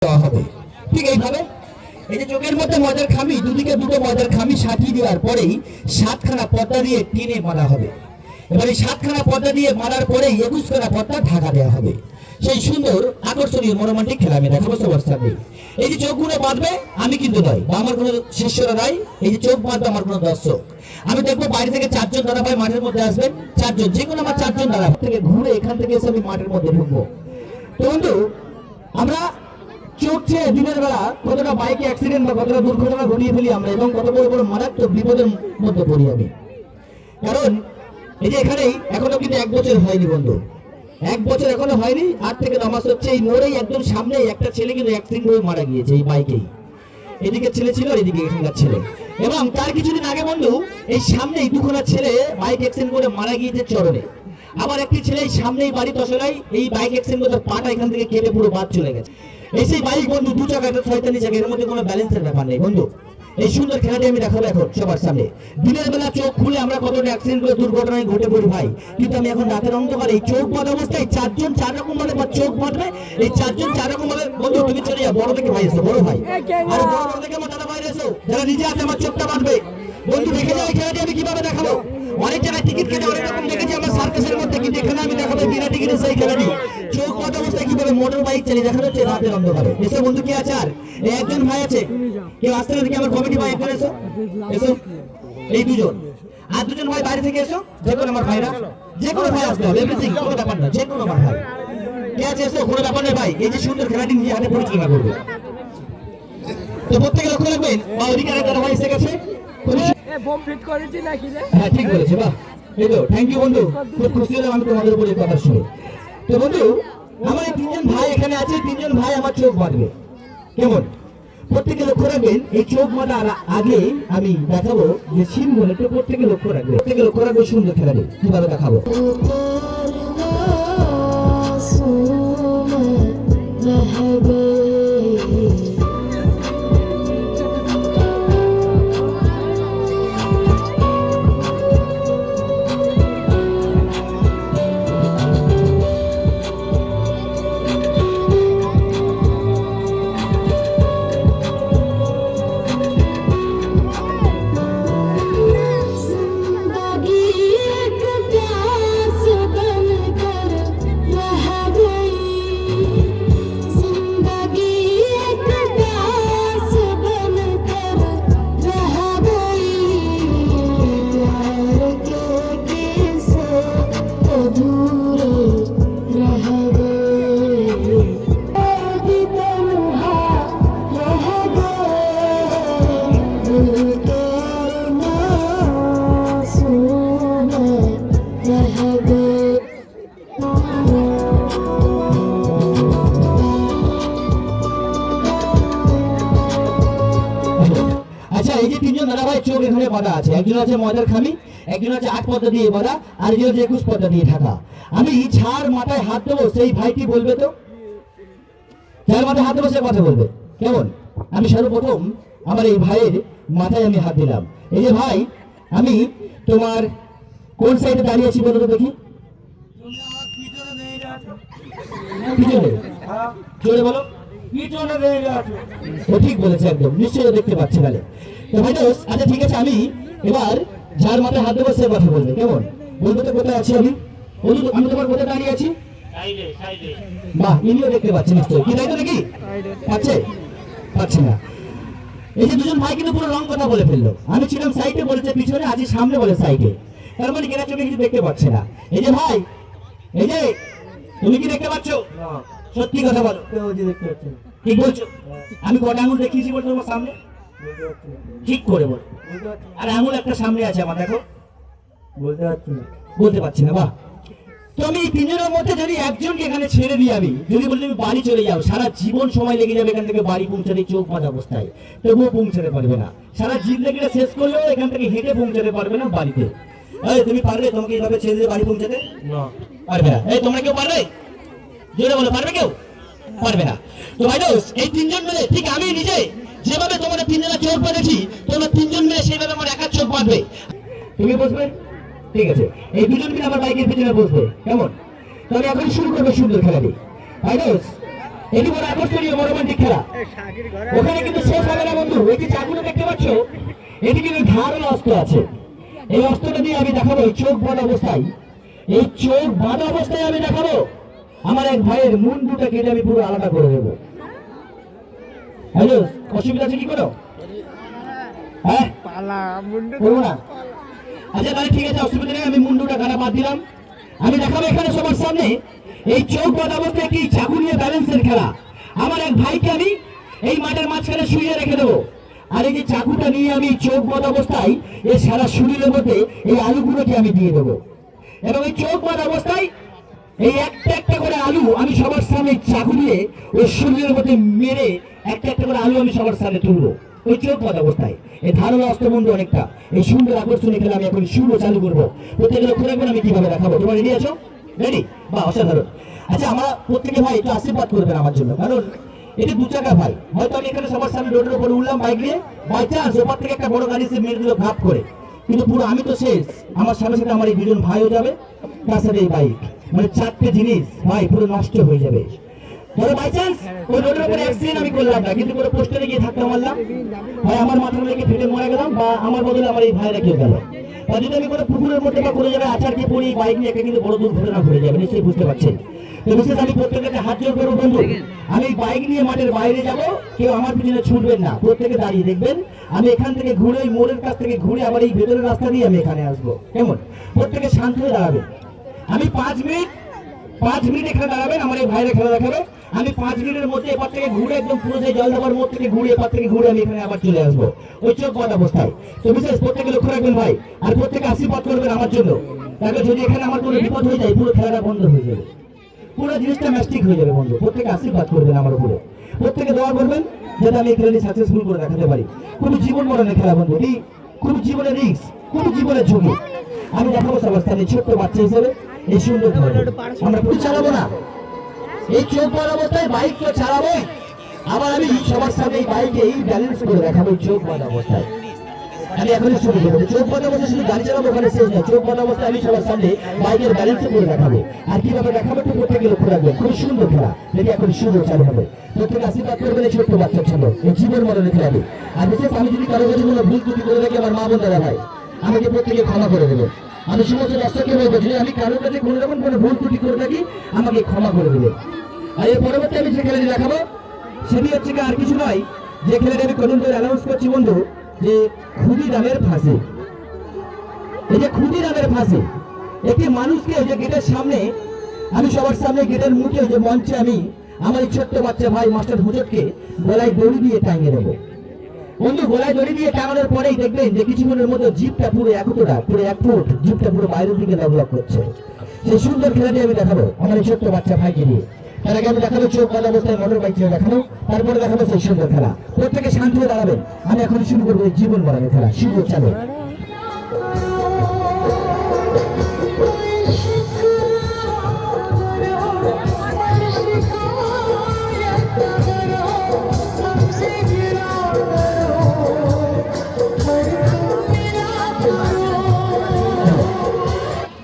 হবে। ঠিক এইভাবে এই যে চোখের মধ্যে মজার খামি, দুদিকে দুটো মজার খামি সাজিয়ে দেওয়ার পরেই 7খানা পর্দা দিয়ে টেনে মারা হবে। এবারে 7খানা পর্দা দিয়ে মারার পরেই 21খানা পর্দা ঢাকা দেওয়া হবে। সেই সুন্দর আকর্ষণীয় মনোরোমান্টিক খেলা আমি দেখাবো সবার সামনে। এই যে চোখগুলো বাঁধবে আমি কিন্তু নয়, বা আমার কোনো শিষ্যরা নাই, এই যে চোখ বাঁধবে আমার কোনো দর্শক। আমি দেখবো বাইরে থেকে 4জন দাদাভাই মাঠের মধ্যে আসবেন, 4জন, যে কোনো আমার 4জন দাদা থেকে ঘুরে এখান থেকে এসে আমি মাঠের মধ্যে ঢুকবো। তো বন্ধু, আমরা চোখ চেয়ে দিনের বেলা কতটা বাইকে অ্যাক্সিডেন্ট বা কতটা দুর্ঘটনা ঘটিয়ে ফেলি আমরা, এবং কত বড় বড় মারাত্মক বিপদের মধ্যে পড়ি আমি। কারণ এই যে এখানেই এখনো কিন্তু 1 বছর হয়নি বন্ধু, 1 বছর এখনো হয়নি। 8 থেকে 9 মাস হচ্ছে। এই মোড়েই একদম সামনে একটা ছেলে কিন্তু অ্যাক্সিডেন্ট হয়ে মারা গিয়েছে এই বাইকেই। এদিকে ছেলে ছিল আর এদিকে এখানকার ছেলে। এবং তার কিছুদিন আগে বন্ধু এই সামনেই 2খানা ছেলে বাইক অ্যাক্সিডেন্ট করে মারা গিয়েছে চরণে। আবার একটি ছেলে এই সামনেই বাড়ি তসলাই এই বাইক অ্যাক্সিডেন্ট করে পাটা এখান থেকে কেটে পুরো বাদ চলে গেছে। এই সেই বাইক বন্ধু 2 চাকা, একটা 45 চাকা, এর মধ্যে কোনো ব্যালেন্সের ব্যাপার নেই বন্ধু। এই সুন্দর খেলাটি আমি দেখাবো এখন সবার সামনে। দিনের বেলা চোখ খুলে আমরা কতটা অ্যাক্সিডেন্ট করে দুর্ঘটনায় ঘটে পড়ি ভাই, কিন্তু আমি এখন রাতের অন্ধকারে এই চোখ বাঁধা অবস্থায় 4জন 4 রকম ভাবে চোখ বাঁধবে। এই 4জন 4 রকম ভাবে বন্ধু তুমি চলে যাও, বড় থেকে ভাই এসো, বড় ভাই আর বড় থেকে আমার দাদা ভাই এসো, যারা নিজে আছে আমার চোখটা বাঁধবে। বন্ধু দেখে যাও এই খেলাটি আমি কিভাবে দেখাবো। অনেক জায়গায় টিকিট কেটে অনেক রকম দেখেছি আমরা সার্কাসের মধ্যে, কিন্তু এখানে আমি দেখাবো বিনা টিকিটে সেই খেলাটি। চোখ বাঁধা অবস্থায় কিভাবে মোটর বাইক চালিয়ে দেখানো হচ্ছে রাতের অন্ধকারে। এসে বন্ধু কি আছে, আর এই একজন ভাই আছে, কেউ আসতে না, আমার কমিটি ভাই একজন এসো, এসো এই 2জন, আর 2জন ভাই বাইরে থেকে এসো, যে কোনো আমার ভাইরা, যে কোনো ভাই আসতে হবে, এভরিথিং, কোনো ব্যাপার না, যে কোনো আমার ভাই কে আছে এসো, কোনো ব্যাপার নেই ভাই। এই যে সুন্দর খেলাটি নিজে হাতে পরিচালনা করবে। তো প্রত্যেকে লক্ষ্য রাখবেন, বা ওদিকে একটা ভাই এসে গেছে, হ্যাঁ ঠিক বলেছে, বাহ, এই তো থ্যাংক ইউ বন্ধু, খুব খুশি হলাম আমি তোমাদের উপরে কথা শুনে। তো বন্ধু আমার এই 3জন ভাই এখানে আছে, 3জন ভাই আমার চোখ বাঁধবে। কেমন প্রত্যেকে লক্ষ্য রাখবেন। এই চোখ বাঁধার আগে আমি দেখাবো যে সিম্বল, একটু প্রত্যেকে লক্ষ্য রাখবে, প্রত্যেকে লক্ষ্য রাখবে সুন্দর খেলাটি কিভাবে দেখাবো। আচ্ছা, এই যে 3জন দাদা ভাই চোখ এখানে বাঁধা আছে, একজন আছে মজার খামি, একজন আছে 8 পর্দা দিয়ে বাঁধা, আর একজন আছে 21 পর্দা দিয়ে ঢাকা। আমি ছাড় মাথায় হাত দেবো, সেই ভাইটি বলবে, তো যার মাথায় হাত দেবো সে কথা বলবে। কেমন আমি সর্বপ্রথম আমার এই ভাইয়ের মাথায় আমি হাত দিলাম। এই যে ভাই, আমি তোমার কোন সাইডে দাঁড়িয়ে আছি বলো তো দেখি, পিছনে, জোরে বলো, ও ঠিক বলেছে একদম, নিশ্চয়ই দেখতে পাচ্ছি তাহলে। তো ভাই দোষ, আচ্ছা ঠিক আছে, আমি এবার যার মাথায় হাত দেবো সে কথা বলবে। কেমন বলবো তো কোথায় আছি আমি, আমি তোমার কোথায় দাঁড়িয়ে আছি, বাহ, ইনিও দেখতে পাচ্ছি নিশ্চয়ই, কি তাই তো নাকি পাচ্ছে, পাচ্ছি না। এই যে 2জন ভাই কিন্তু পুরো রং কথা বলে ফেললো। আমি ছিলাম সাইডে, বলেছে পিছনে, আজ সামনে বলে সাইডে, তার মানে কেনা চোখে কিছু দেখতে পাচ্ছে না। এই যে ভাই, এই যে তুমি কি দেখতে পাচ্ছ, সত্যি কথা বলো, ঠিক বলছো? আমি কটা আঙুল দেখিয়েছি বলছো তোমার সামনে, ঠিক করে বল। আর আঙুল একটা সামনে আছে আমার, দেখো, বলতে পারছি না, বাহ। তো আমি এই 3জনের মধ্যে যদি একজনকে এখানে ছেড়ে দিই, আমি যদি বলি তুমি বাড়ি চলে যাও, সারা জীবন সময় লেগে যাবে এখান থেকে বাড়ি পৌঁছাতে, চোখ বাঁধা অবস্থায়, তবুও পৌঁছাতে পারবে না। সারা জিন্দগিটা শেষ করলেও এখান থেকে হেঁটে পৌঁছাতে পারবে না বাড়িতে। এই তুমি পারবে, তোমাকে এইভাবে ছেড়ে দিয়ে বাড়ি পৌঁছাতে? না, পারবে না। এই তোমরা কেউ পারবে? জোরে বলো, পারবে কেউ? পারবে না। তো ভাই দোষ, এই 3জন মিলে, ঠিক আমি নিজে যেভাবে তোমাদের 3জনের চোখ বাঁধেছি, তোমরা 3জন মিলে সেইভাবে আমার একার চোখ বাঁধবে। তুমি বসবে, ঠিক আছে, এই 2জন মিলে আমার বাইকের পিছনে বসবে। কেমন? তাহলে এখন শুরু করবে সুন্দর খেলাটি। ভাই দোষ, এটি বড় আকর্ষণীয় রোমান্টিক খেলা। ওখানে কিন্তু শেষ হবে না বন্ধু। এই যে চাকুটা দেখতে পাচ্ছ, এটি কিন্তু ধারালো অস্ত্র আছে। এই অস্ত্রটা দিয়ে আমি দেখাবো চোখ বাঁধা অবস্থায়, এই চোখ বাঁধা অবস্থায় আমি দেখাবো আমার এক ভাইয়ের মুন্ডুটা কেটে আমি পুরো আলাদা করে দেবো। হ্যালো, অসুবিধা আছে কি করো? হ্যাঁ, করবো না? আচ্ছা তাহলে ঠিক আছে, অসুবিধা নেই, আমি মুন্ডুটা কাটা বাদ দিলাম। আমি দেখাবো এখানে সবার সামনে এই চোখ বাঁধা অবস্থায় একটি চাকু নিয়ে ব্যালেন্সের খেলা। আমার এক ভাইকে আমি এই মাঠের মাঝখানে শুয়ে রেখে দেবো, আর এই যে চাকুটা নিয়ে আমি চোখ বাঁধা অবস্থায় এই সারা শরীরের মধ্যে এই আলুগুলোকে আমি দিয়ে দেবো, এবং এই চোখ বাঁধা অবস্থায় এই একটা একটা করে আলু আমি সবার সামনে চাকু দিয়ে ওই শরীরের মধ্যে মেরে একটা একটা করে আলু আমি সবার সামনে তুলবো ওই চোখ বাঁধা অবস্থায়। এই ধারণা অস্ত্রবন্ধ অনেকটা এই সুন্দর আকর্ষণীয় খেলা আমি এখন শুরু চালু করবো। প্রত্যেকে লক্ষ্য রাখবেন আমি কিভাবে দেখাবো। তোমরা রেডি আছো? রেডি? বা অসাধারণ। আচ্ছা আমরা প্রত্যেকে ভাই একটু আশীর্বাদ করবেন আমার জন্য, কারণ এটা দু চাকা ভাই। হয়তো আমি এখানে সবার সামনে রোডের উপর উঠলাম বাইক নিয়ে, বাই চান্স ওপর থেকে একটা বড় গাড়ি এসে মেরে দিল ঘাপ করে, কিন্তু পুরো আমি তো শেষ। আমার সামনে সাথে আমার এই দুজন ভাইও যাবে, তার সাথে এই বাইক, মানে চারটে জিনিস ভাই পুরো নষ্ট হয়ে যাবে। ধরো বাই চান্স ওই রোডের উপরে অ্যাক্সিডেন্ট আমি করলাম না, কিন্তু পুরো পোস্টারে গিয়ে ধাক্কা মারলাম, ভাই আমার মাথার লেগে ফেটে মরে গেলাম, বা আমার বদলে আমার এই ভাইরা কেউ গেল, বা যদি আমি কোনো পুকুরের মধ্যে বা কোনো জায়গায় আছাড় খেয়ে পড়ি বাইক নিয়ে, একটা কিন্তু বড় দুর্ঘটনা ঘটে যাবে, নিশ্চয়ই বুঝতে পারছেন। তো বিশেষ আমি প্রত্যেকের হাত জোর করবো বন্ধু, আমি বাইক নিয়ে মাঠের বাইরে যাব, কেউ আমার পিছনে ছুটবেন না, প্রত্যেকে দাঁড়িয়ে দেখবেন আমি এখান থেকে ঘুরে ওই মোড়ের কাছ থেকে ঘুরে আবার এই ভেতরের রাস্তা দিয়ে আমি এখানে আসবো। কেমন? প্রত্যেকে শান্ত হয়ে দাঁড়াবেন। আমি 5 মিনিট এখানে দাঁড়াবেন, আমার এই ভাইরা খেলা দেখাবে। আমি 5 মিনিটের মধ্যে এপার থেকে ঘুরে একদম পুরো সেই জলদাবার মোড় থেকে ঘুরে এপার থেকে ঘুরে আমি এখানে আবার চলে আসবো ওই চোখ বাঁধা অবস্থায়। তো বিশেষ প্রত্যেকে লক্ষ্য রাখবেন ভাই, আর প্রত্যেকে আশীর্বাদ করবেন আমার জন্য, তাহলে যদি এখানে আমার কোনো বিপদ হয়ে যায় পুরো খেলাটা বন্ধ হয়ে যাবে, পুরো জিনিসটা ম্যাস্টিক হয়ে যাবে বন্ধু। প্রত্যেকে আশীর্বাদ করবেন আমার উপরে, প্রত্যেকে দোয়া করবেন যাতে আমি এই খেলাটি সাকসেসফুল করে দেখাতে পারি। খুবই জীবন মরণের খেলা বন্ধু, এই খুব জীবনের রিস্ক, খুব জীবনের ঝুঁকি। আমি দেখাবো সবার সামনে ছোট্ট বাচ্চা হিসেবে এই সুন্দর খেলা। আমরা পুরো চালাবো না, এই চোখ বাঁধা অবস্থায় বাইক তো চালাবো, আবার আমি সবার সামনে এই বাইকে এই ব্যালেন্স করে দেখাবো চোখ বাঁধা অবস্থায়। আমি এখনই শুরু করবো চোখ বাঁধা অবস্থায়, শুধু গাড়ি চালাবো ওখানে শেষ না, চোখ বাঁধা অবস্থায় আমি সবার সামনে বাইকের ব্যালেন্স করে দেখাবো। আর কিভাবে দেখাবো একটু প্রত্যেকে লক্ষ্য রাখবেন, খুব সুন্দর খেলা, যেটি এখন শুরু চালু হবে। প্রত্যেকে আশীর্বাদ করবেন এই ছোট্ট বাচ্চার জন্য, এই জীবন মরণের খেলাবে। আর বিশেষ আমি যদি কারো কাছে কোনো ভুল ত্রুটি করে থাকি আমার মা বোন দাদা ভাই আমাকে প্রত্যেকে ক্ষমা করে দেবো। আমি সমস্ত দর্শককে বলবো যদি আমি কারোর কাছে কোনো রকম কোনো ভুল ত্রুটি করে থাকি আমাকে ক্ষমা করে দেবে। আর এর পরবর্তী আমি যে খেলাটি দেখাবো সেটি হচ্ছে আর কিছু নয়, যে খেলাটি আমি কদিন ধরে অ্যানাউন্স করছি বন্ধু, যে ক্ষুদিরামের ফাঁসি। এই যে ক্ষুদিরামের ফাঁসি, একটি মানুষকে যে গেটের সামনে আমি সবার সামনে গেটের মুখে যে মঞ্চে আমি আমার এই ছোট্ট বাচ্চা ভাই মাস্টার হুজুরকে গলায় দড়ি দিয়ে টাঙিয়ে দেবো বন্ধু। গলায় দড়ি দিয়ে টাঙানোর পরেই দেখবেন যে কিছুক্ষণের মধ্যে জিপটা পুরো এতটা পুরো 1 ফুট জিপটা পুরো বাইরের দিকে ডেভেলপ করছে। সেই সুন্দর খেলাটি আমি দেখাবো আমার এই ছোট্ট বাচ্চা ভাইকে দিয়ে। তার আগে আমি দেখাবো চোখ বাঁধা অবস্থায় মোটর বাইক দেখাবো, তারপরে দেখাবো সেই সুন্দর খেলা। প্রত্যেকে শান্ত হয়ে দাঁড়াবেন, আমি এখন শুরু করবো এই জীবন মরণের খেলা। শুরু চালু।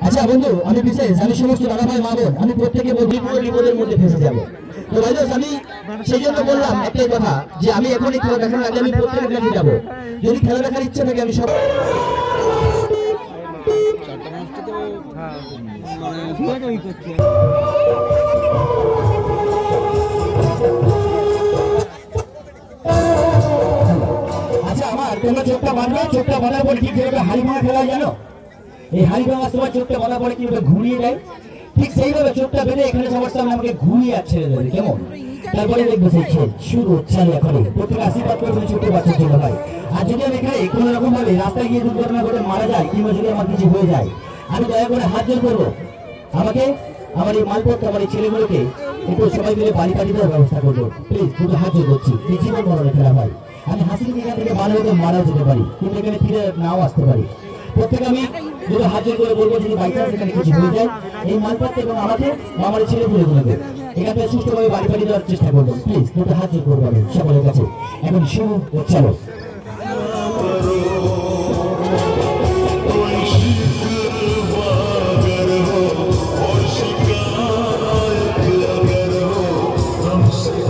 আচ্ছা বন্ধু, আমি বিশেষ আমি সমস্ত দাদা ভাই মা বোন আমি প্রত্যেকে বিপদের মধ্যে ফেসে যাবো। তো ভাই আমি সেই জন্য বললাম একটাই কথা, যে আমি এখন এই খেলা দেখানোর আগে আমি প্রত্যেকের কাছে যাবো। যদি খেলা দেখার ইচ্ছা থাকে আমি সব আচ্ছা আমার তোমরা চোখটা বাঁধবে, চোখটা বাঁধার পরে কি খেলবে হাড়ি ভাঙা খেলা জানো? এই হাড়ি ভাঙার সময় চোখটা বাঁধা পরে কিভাবে ঘুরিয়ে দেয়, ঠিক সেইভাবে চোখটা বেঁধে এখানে সবার সামনে আমাকে ঘুরিয়ে আর ছেড়ে দেবে। কেমন? তারপরে দেখবো সেই খেল শুরু চালু। এখনই প্রত্যেকে আশীর্বাদ করবেন ছোট বাচ্চার জন্য ভাই। আর যদি আমি এখানে কোনো রকম ভাবে রাস্তায় গিয়ে দুর্ঘটনা ঘটে মারা যায় কিংবা যদি আমার কিছু হয়ে যায়, আমি দয়া করে হাত জোর করবো আমাকে আমার এই মালপত্র আমার এই ছেলেগুলোকে একটু সবাই মিলে বাড়ি দেওয়ার ব্যবস্থা করবো প্লিজ। দুটো হাত জোর করছি, এই জীবন মরণের খেলা ভাই। আমি হাসি এখান থেকে মারাও যেতে পারি, কিন্তু এখানে ফিরে নাও আসতে পারি। প্রত্যেকে আমি দুটো হাত জোর করে বলবো যদি বাই চান্স এখানে কিছু হয়ে যায় এই মালপত্র এবং আমাকে আমার ছেলেগুলোকে এখান থেকে সুস্থভাবে বাড়ি দেওয়ার চেষ্টা করবো প্লিজ। দুটো হাত জোর করবো আমি সকলের কাছে। এখন শুরু চলো। She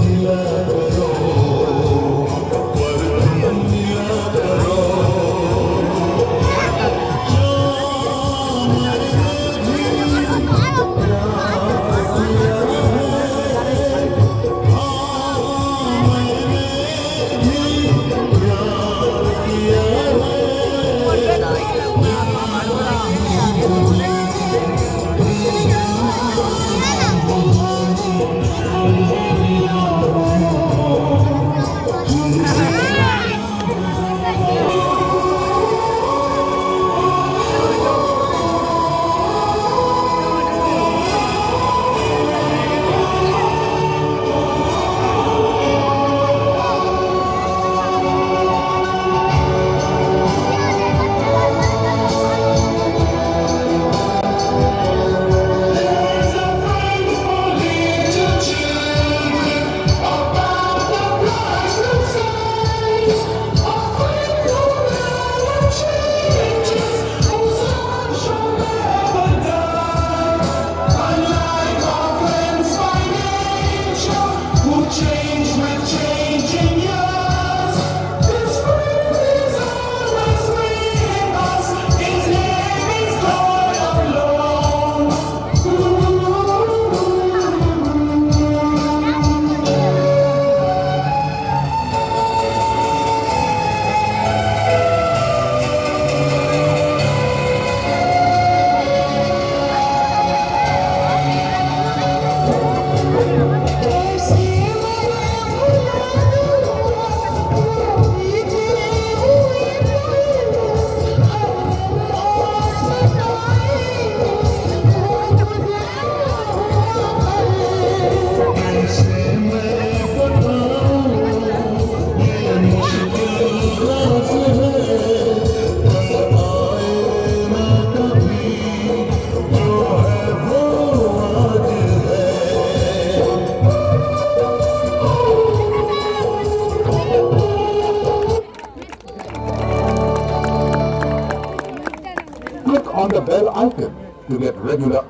welcome to get regular.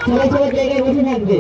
সবাই সবার জায়গায় বসে থাকবে।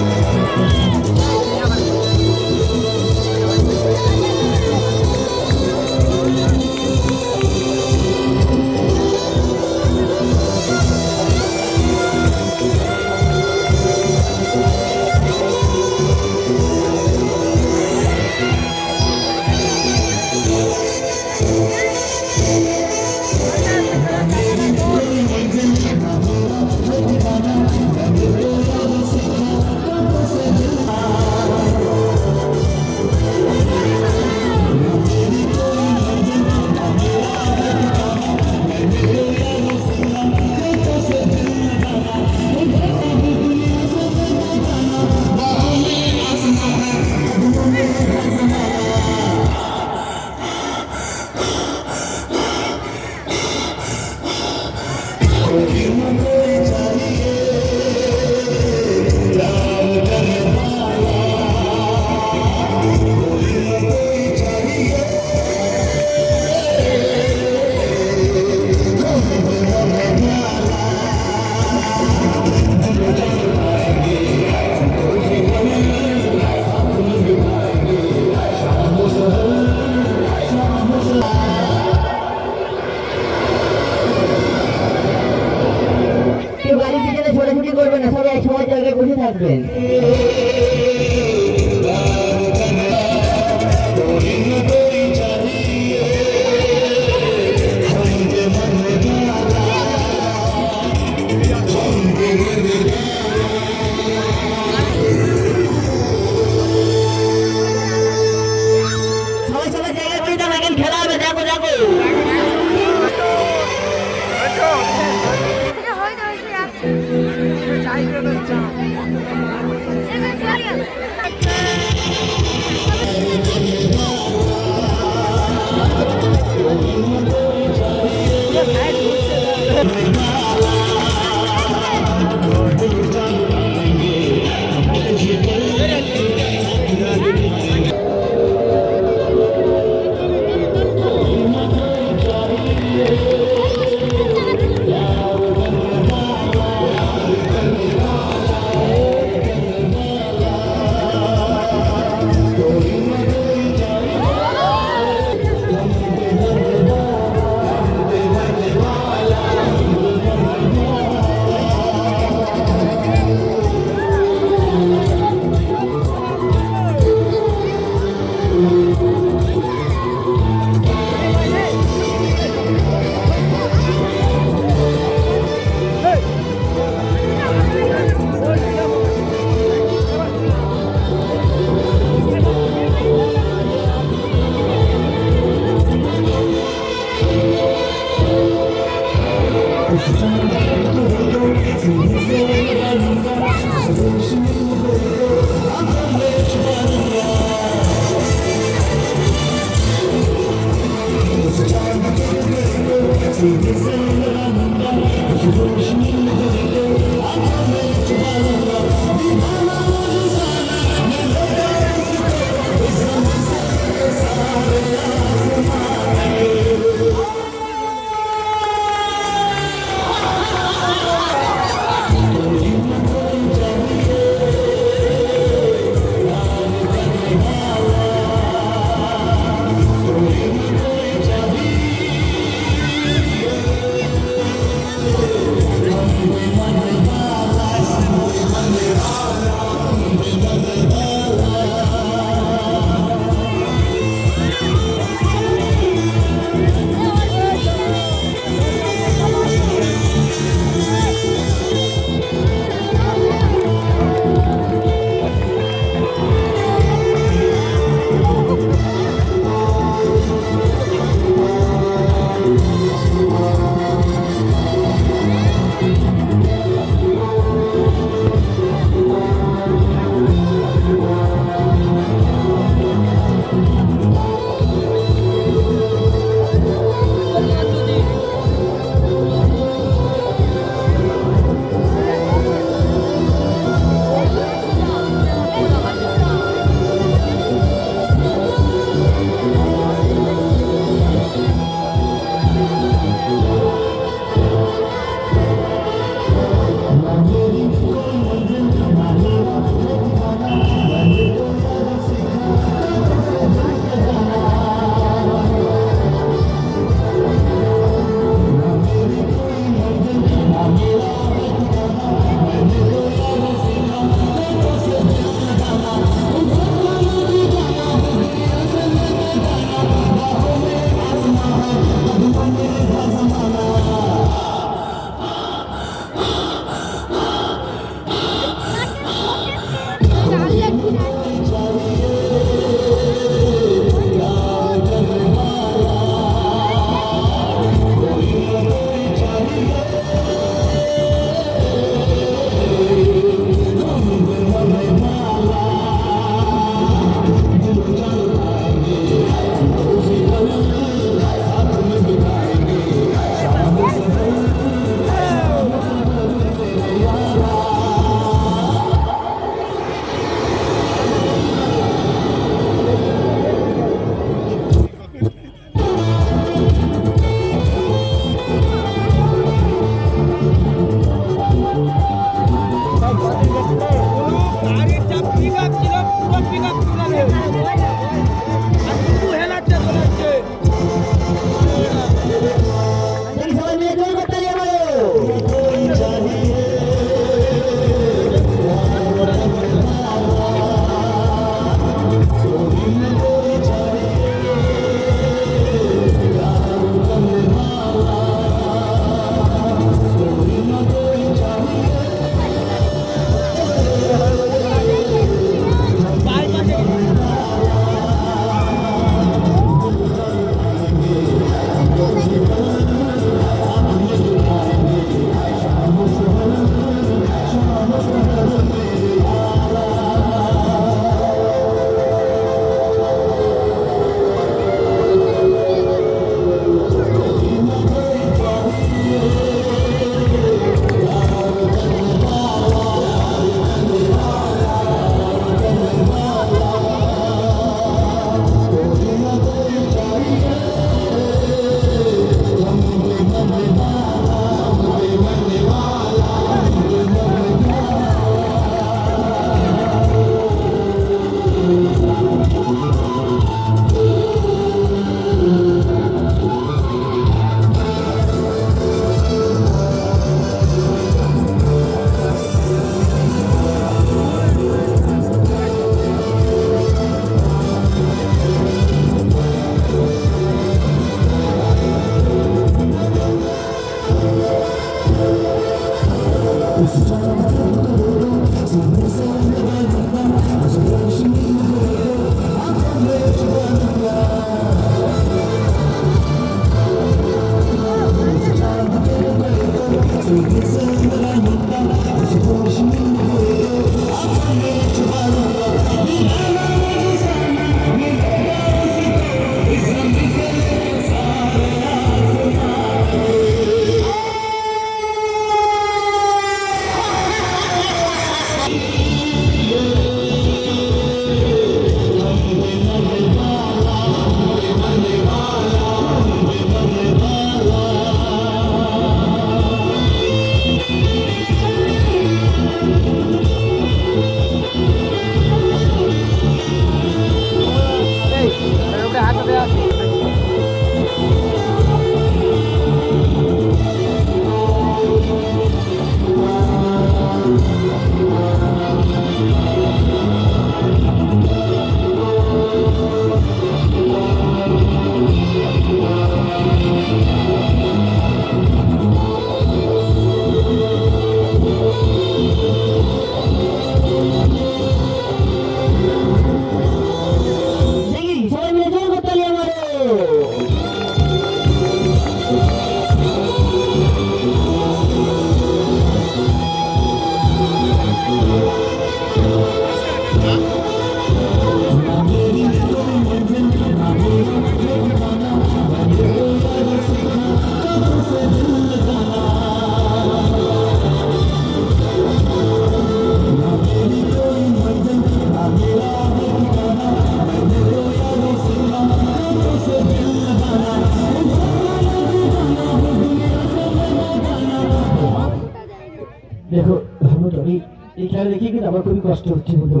দেখো বন্ধু, আমি এই খেলা দেখে কিন্তু আমার খুবই কষ্ট হচ্ছে বন্ধু।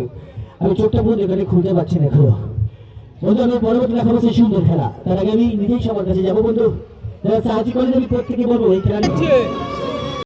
আমি চোখটা বন্ধু এখানে খুলতে পারছি না এখনো বন্ধু। আমি পরবর্তী দেখাবো সেই সুন্দর খেলা, তার আগে আমি নিজেই সবার কাছে যাবো বন্ধু, যারা সাহায্য করেন আমি প্রত্যেকে বলবো এই খেলা